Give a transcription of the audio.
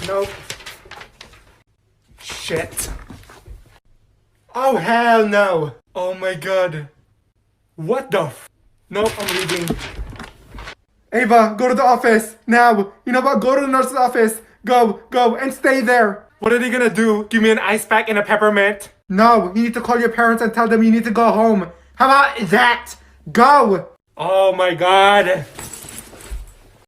Nope. Shit. Oh, hell no. Oh my god. What the f? Nope, I'm leaving. Ava, go to the office. Now. You know what? Go to the nurse's office. Go, and stay there. What are they gonna do? Give me an ice pack and a peppermint? No, you need to call your parents and tell them you need to go home. How about that? Go! Oh my god.